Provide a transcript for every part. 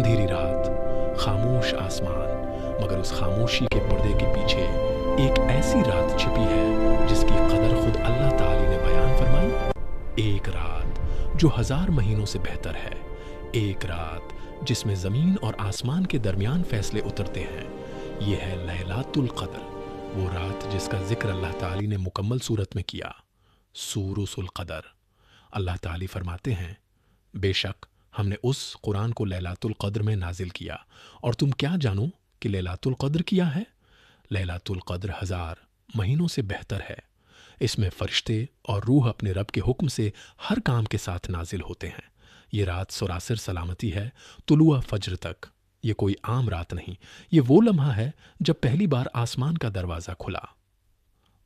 اندھیری رات، خاموش آسمان، مگر اس خاموشی کے پردے کے پیچھے ایک ایسی رات چھپی ہے جس کی قدر خود اللہ تعالی نے بیان فرمائی۔ ایک رات جو 1000 مہینوں سے بہتر ہے، ایک رات جس میں زمین اور آسمان کے درمیان فیصلے اترتے ہیں، یہ ہے لیلۃ القدر، وہ رات جس کا ذکر اللہ تعالی نے مکمل صورت میں کیا، سورۃ القدر۔ اللہ تعالی فرماتے ہیں، بے شک ہم نے اس قرآن کو لیلۃ القدر میں نازل کیا، اور تم کیا جانو کہ لیلۃ القدر کیا ہے؟ لیلۃ القدر 1000 مہینوں سے بہتر ہے۔ اس میں فرشتے اور روح اپنے رب کے حکم سے ہر کام کے ساتھ نازل ہوتے ہیں۔ یہ رات سراسر سلامتی ہے طلوع فجر تک۔ یہ کوئی عام رات نہیں، یہ وہ لمحہ ہے جب پہلی بار آسمان کا دروازہ کھلا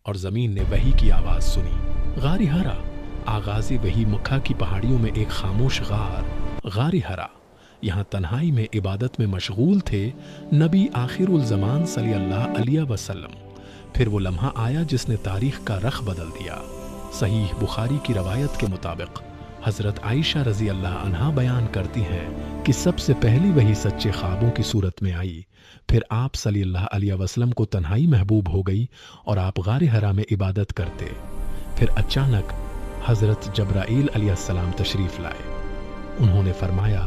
اور زمین نے وحی کی آواز سنی۔ غار ہرا، آغاز وحی مکہ کی پہاڑیوں میں ایک خاموش غار ہرا۔ یہاں تنہائی میں عبادت میں مشغول تھے نبی آخر الزمان صلی اللہ علیہ وسلم۔ پھر وہ لمحہ آیا جس نے تاریخ کا رخ بدل دیا۔ صحیح بخاری کی روایت کے مطابق حضرت عائشہ رضی اللہ عنہا بیان کرتی ہیں کہ سب سے پہلی وہی سچے خوابوں کی صورت میں آئی، پھر آپ صلی اللہ علیہ وسلم کو تنہائی محبوب ہو گئی اور آپ غار حرا میں عبادت کرتے۔ پھر اچانک حضرت جبرائیل علیہ السلام تشریف لائے۔ انہوں نے فرمایا،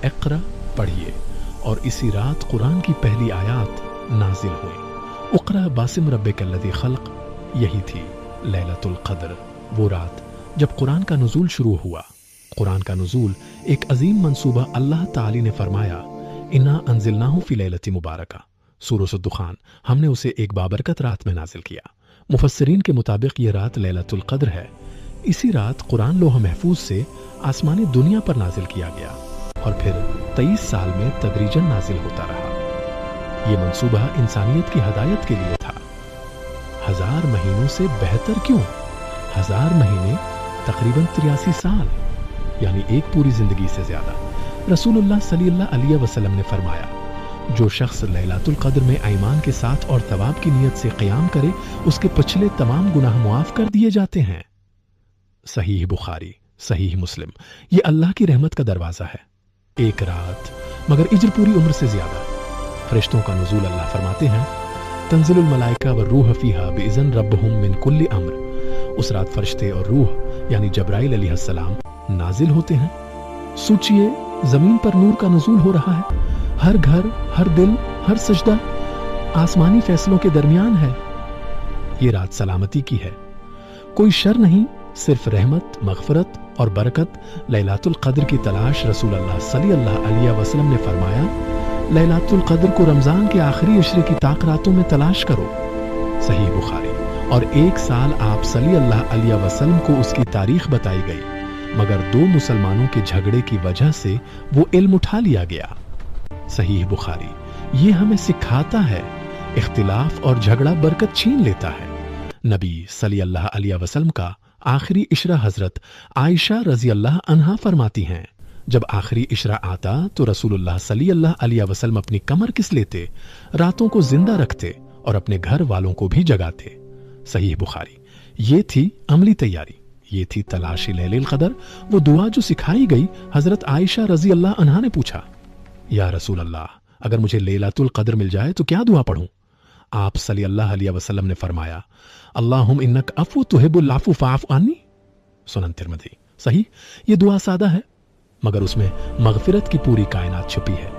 اقرا، پڑھیے، اور اسی رات قرآن کی پہلی آیات نازل ہوئی۔ اقرا باسم ربک الذی خلق، یہی تھی لیلۃ القدر، وہ رات جب قرآن کا نزول شروع ہوا۔ قرآن کا نزول ایک عظیم منصوبہ اللہ تعالی نے فرمایا، انا انزلناہ فی لیلۃ مبارکہ، سورۃ الدخان، ہم نے اسے ایک بابرکت رات میں نازل کیا۔ مفسرین کے مطابق یہ رات لیلۃ القدر ہے۔ اسی رات قرآن لوح محفوظ سے آسمانی دنیا پر نازل کیا گیا اور پھر 23 سال میں تدریجاً نازل ہوتا رہا۔ یہ منصوبہ انسانیت کی ہدایت کے لیے تھا۔ 1000 مہینوں سے بہتر کیوں؟ 1000 مہینے تقریباً 83 سال، یعنی ایک پوری زندگی سے زیادہ۔ رسول اللہ صلی اللہ علیہ وسلم نے فرمایا، جو شخص لیلۃ القدر میں ایمان کے ساتھ اور ثواب کی نیت سے قیام کرے، اس کے پچھلے تمام گناہ معاف کر دیے جاتے ہیں۔ صحیح بخاری، صحیح مسلم۔ یہ اللہ کی رحمت کا دروازہ ہے۔ ایک رات مگر اجر پوری عمر سے زیادہ۔ فرشتوں کا نزول اللہ فرماتے ہیں، تنزل الملائکہ والروح فیہا بإذن ربہم من کل امر۔ اس رات فرشتے اور روح یعنی جبرائیل علیہ السلام نازل ہوتے ہیں۔ سوچئے، زمین پر نور کا نزول ہو رہا ہے، ہر گھر، ہر دل، ہر سجدہ آسمانی فیصلوں کے درمیان ہے۔ یہ رات سلامتی کی ہے، کوئی شر نہیں، صرف رحمت، مغفرت اور برکت۔ لیلۃ القدر کی تلاش، رسول اللہ صلی اللہ علیہ وسلم نے فرمایا، لیلۃ القدر کو رمضان کے آخری عشرے کی طاق راتوں میں تلاش کرو، صحیح بخاری۔ اور 1 سال آپ صلی اللہ علیہ وسلم کو اس کی تاریخ بتائی گئی، مگر 2 مسلمانوں کے جھگڑے کی وجہ سے وہ علم اٹھا لیا گیا، صحیح بخاری۔ یہ ہمیں سکھاتا ہے، اختلاف اور جھگڑا برکت چھین لیتا ہے۔ نبی صلی اللہ علیہ وسلم کا آخری عشرہ حضرت عائشہ رضی اللہ عنہا فرماتی ہیں، جب آخری عشرہ آتا تو رسول اللہ صلی اللہ علیہ وسلم اپنی کمر کس لیتے، راتوں کو زندہ رکھتے اور اپنے گھر والوں کو بھی جگاتے، صحیح بخاری۔ یہ تھی عملی تیاری، یہ تھی تلاشی لیل القدر۔ وہ دعا جو سکھائی گئی، حضرت عائشہ رضی اللہ عنہا نے پوچھا، یا رسول اللہ، اگر مجھے لیلۃ القدر مل جائے تو کیا دعا پڑھوں؟ آپ صلی اللہ علیہ وسلم نے فرمایا، اللہم انک عفو تحب العفو فاعف عنی، سنن ترمذی۔ صحیح، یہ دعا سادہ ہے مگر اس میں مغفرت کی پوری کائنات چھپی ہے۔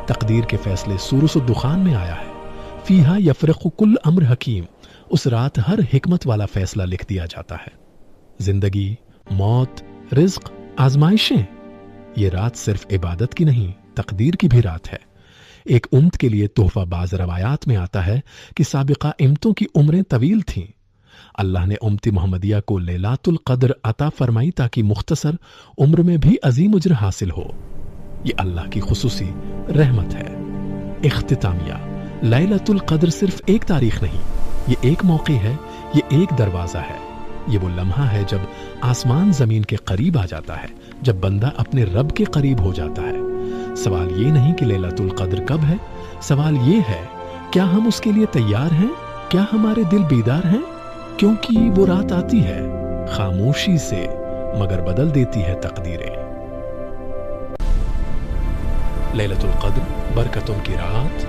تقدیر کے فیصلے سورۃ الدخان میں آیا ہے، فیہا یفرق کل امر حکیم۔ اس رات ہر حکمت والا فیصلہ لکھ دیا جاتا ہے۔ زندگی، موت، رزق، آزمائشیں۔ یہ رات صرف عبادت کی نہیں، تقدیر کی بھی رات ہے۔ ایک امت کے لیے تحفہ باز روایات میں آتا ہے کہ سابقہ امتوں کی عمریں طویل تھیں۔ اللہ نے امت محمدیہ کو لیلۃ القدر عطا فرمائی تاکہ مختصر عمر میں بھی عظیم اجر حاصل ہو۔ یہ اللہ کی خصوصی رحمت ہے۔ اختتامیہ، لیلۃ القدر صرف ایک تاریخ نہیں، یہ ایک موقع ہے، یہ ایک دروازہ ہے۔ یہ وہ لمحہ ہے جب آسمان زمین کے قریب آ جاتا ہے، جب بندہ اپنے رب کے قریب ہو جاتا ہے۔ سوال یہ نہیں کہ لیلۃ القدر کب ہے، سوال یہ ہے کیا ہم اس کے لیے تیار ہیں، کیا ہمارے دل بیدار ہیں؟ کیونکہ وہ رات آتی ہے خاموشی سے مگر بدل دیتی ہے تقدیریں۔ لیلۃ القدر برکتوں کی رات،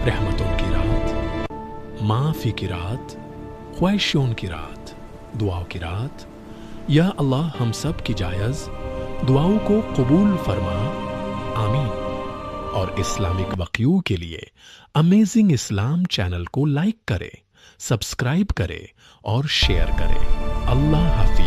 رحمتوں کی رات، معافی کی رات، خواہشوں کی رات، دعاؤں کی رات۔ یا اللہ ہم سب کی جائز دعاؤں کو قبول فرما، آمین۔ اور اسلامک وقیو کے لیے امیزنگ اسلام چینل کو لائک کرے، سبسکرائب کرے اور شیئر کرے۔ اللہ حافظ۔